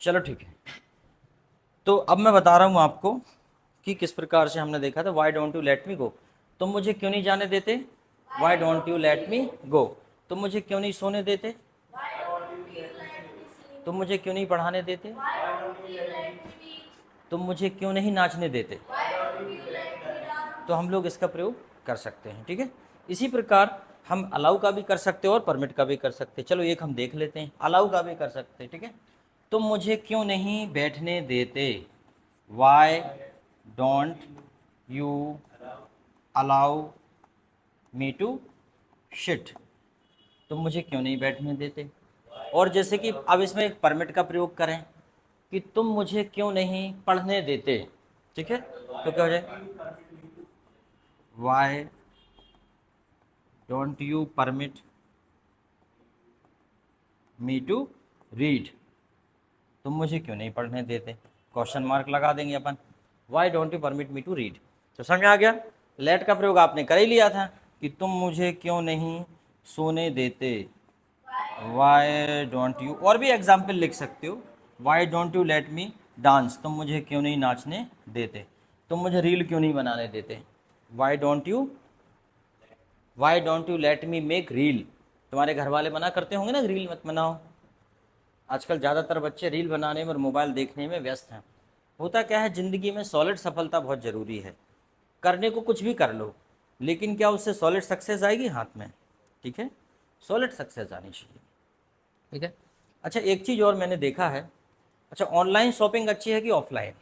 चलो ठीक है। तो अब मैं बता रहा हूँ आपको कि किस प्रकार से हमने देखा था why don't you let me go, तुम मुझे क्यों नहीं जाने देते, why don't you let me go, तुम मुझे क्यों नहीं सोने देते, तुम मुझे क्यों नहीं पढ़ाने देते, तुम मुझे क्यों नहीं नाचने देते। तो हम लोग इसका प्रयोग कर सकते हैं, ठीक है। इसी प्रकार हम अलाउ का भी कर सकते हैं और परमिट का भी कर सकते हैं। चलो एक हम देख लेते हैं, अलाउ का भी कर सकते हैं, ठीक है। तुम मुझे क्यों नहीं बैठने देते, why don't you allow me to sit, तुम मुझे क्यों नहीं बैठने देते। और जैसे कि अब इसमें एक परमिट का प्रयोग करें कि तुम मुझे क्यों नहीं पढ़ने देते, ठीक है। तो क्या हो जाए, why don't you permit me to read, तुम मुझे क्यों नहीं पढ़ने देते, क्वेश्चन मार्क लगा देंगे अपन, why don't you permit me to read. तो समझ आ गया। लेट का प्रयोग आपने कर ही लिया था कि तुम मुझे क्यों नहीं सोने देते, वाई डोंट यू, और भी एग्जाम्पल लिख सकते हो, Y don't you let me dance, तुम मुझे क्यों नहीं नाचने देते, तुम मुझे रील क्यों नहीं बनाने देते, why don't you let me make reel, तुम्हारे घर वाले मना करते होंगे ना रील मत बनाओ। आजकल ज़्यादातर बच्चे रील बनाने में और मोबाइल देखने में व्यस्त हैं। होता क्या है, ज़िंदगी में सॉलिड सफलता बहुत ज़रूरी है। करने को कुछ भी कर लो, लेकिन क्या उससे सॉलिड सक्सेस आएगी हाथ में, ठीक है। सॉलिड सक्सेस आनी चाहिए, ठीक है। अच्छा एक चीज़ और मैंने देखा है, अच्छा ऑनलाइन शॉपिंग अच्छी है कि ऑफलाइन,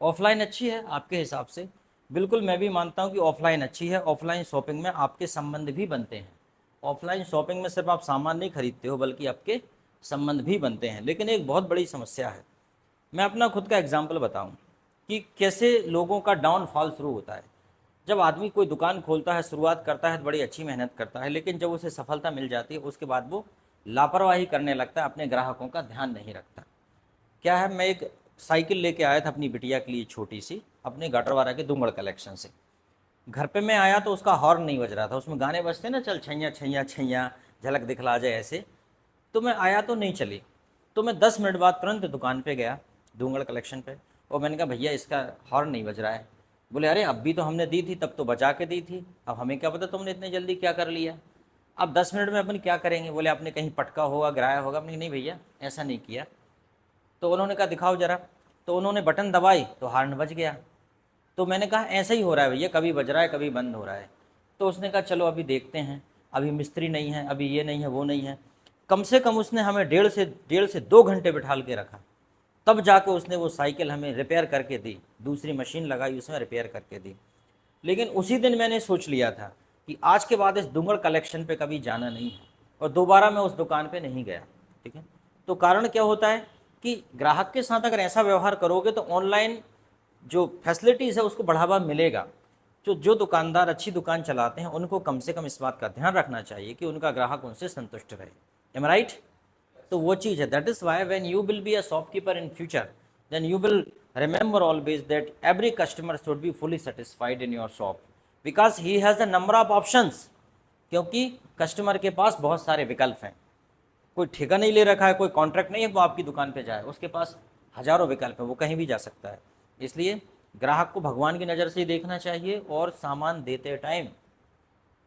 ऑफलाइन अच्छी है आपके हिसाब से। बिल्कुल मैं भी मानता हूँ कि ऑफलाइन अच्छी है। ऑफलाइन शॉपिंग में आपके संबंध भी बनते हैं। ऑफलाइन शॉपिंग में सिर्फ आप सामान नहीं खरीदते हो बल्कि आपके संबंध भी बनते हैं। लेकिन एक बहुत बड़ी समस्या है, मैं अपना खुद का एग्जाम्पल बताऊँ कि कैसे लोगों का डाउनफॉल शुरू होता है। जब आदमी कोई दुकान खोलता है, शुरुआत करता है तो बड़ी अच्छी मेहनत करता है, लेकिन जब उसे सफलता मिल जाती है उसके बाद वो लापरवाही करने लगता है, अपने ग्राहकों का ध्यान नहीं रखता। क्या है, मैं एक साइकिल लेके आया था अपनी बिटिया के लिए छोटी सी, अपने गटरवारा के दुंगड़ कलेक्शन से। घर पे मैं आया तो उसका हॉर्न नहीं बज रहा था, उसमें गाने बजते ना, चल छैया छैया छैया, झलक दिखला जाए ऐसे। तो मैं आया तो नहीं चली, तो मैं 10 मिनट बाद तुरंत दुकान पे गया, दुंगड़ कलेक्शन पे, और मैंने कहा भैया इसका हॉर्न नहीं बज रहा है। बोले अरे अब भी तो हमने दी थी, तब तो बचा के दी थी, अब हमें क्या पता तुमने इतने जल्दी क्या कर लिया। अब 10 मिनट में अपन क्या करेंगे। बोले आपने कहीं पटका होगा, गिराया होगा। अपने नहीं भैया ऐसा नहीं किया। तो उन्होंने कहा दिखाओ ज़रा। तो उन्होंने बटन दबाई तो हॉर्न बज गया। तो मैंने कहा ऐसा ही हो रहा है भैया, कभी बज रहा है कभी बंद हो रहा है। तो उसने कहा चलो अभी देखते हैं, अभी मिस्त्री नहीं है, अभी ये नहीं है वो नहीं है। कम से कम उसने हमें डेढ़ से 2 घंटे बिठा के रखा, तब जाके उसने वो साइकिल हमें रिपेयर करके दी, दूसरी मशीन लगाई उसमें रिपेयर करके दी। लेकिन उसी दिन मैंने सोच लिया था कि आज के बाद इस दुंगड़ कलेक्शन पे कभी जाना नहीं है, और दोबारा मैं उस दुकान पे नहीं गया, ठीक है। तो कारण क्या होता है कि ग्राहक के साथ अगर ऐसा व्यवहार करोगे तो ऑनलाइन जो फैसिलिटीज़ है उसको बढ़ावा मिलेगा। जो दुकानदार अच्छी दुकान चलाते हैं उनको कम से कम इस बात का ध्यान रखना चाहिए कि उनका ग्राहक उनसे संतुष्ट रहे। Am right. तो वो चीज़ है, that is why when you will be a shopkeeper in future, then you will remember always that every customer should be fully satisfied in your shop because he has a number of options। क्योंकि customer के पास बहुत सारे विकल्प हैं, कोई ठेका नहीं ले रखा है, कोई कॉन्ट्रैक्ट नहीं है वो आपकी दुकान पे जाए, उसके पास हजारों विकल्प है, वो कहीं भी जा सकता है। इसलिए ग्राहक को भगवान की नज़र से ही देखना चाहिए, और सामान देते टाइम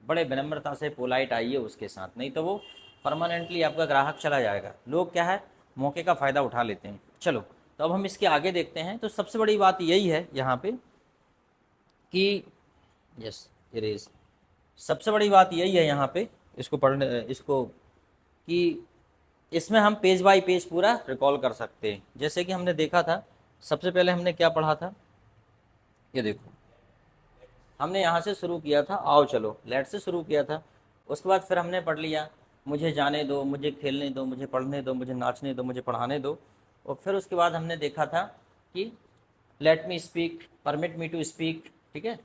बड़े विनम्रता से पोलाइट आइए उसके साथ, नहीं तो वो परमानेंटली आपका ग्राहक चला जाएगा। लोग क्या है, मौके का फ़ायदा उठा लेते हैं। चलो तो अब हम इसके आगे देखते हैं। तो सबसे बड़ी बात यही है यहाँ पे कि यस इरेज, सबसे बड़ी बात यही है यहाँ पे, इसको पढ़ने इसको कि इसमें हम पेज बाय पेज पूरा रिकॉल कर सकते हैं। जैसे कि हमने देखा था, सबसे पहले हमने क्या पढ़ा था, ये देखो, हमने यहाँ से शुरू किया था, आओ चलो लेट से शुरू किया था। उसके बाद फिर हमने पढ़ लिया मुझे जाने दो, मुझे खेलने दो, मुझे पढ़ने दो, मुझे नाचने दो, मुझे पढ़ाने दो। और फिर उसके बाद हमने देखा था कि let me speak, permit me to speak, ठीक है।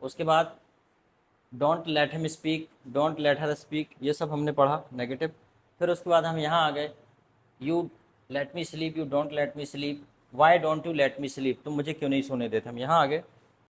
उसके बाद don't let him speak, don't let her speak, ये सब हमने पढ़ा नेगेटिव। फिर उसके बाद हम यहाँ आ गए, you let me sleep, you don't let me sleep, Y don't you let me sleep, तुम मुझे क्यों नहीं सोने देते, हम यहाँ आ गए।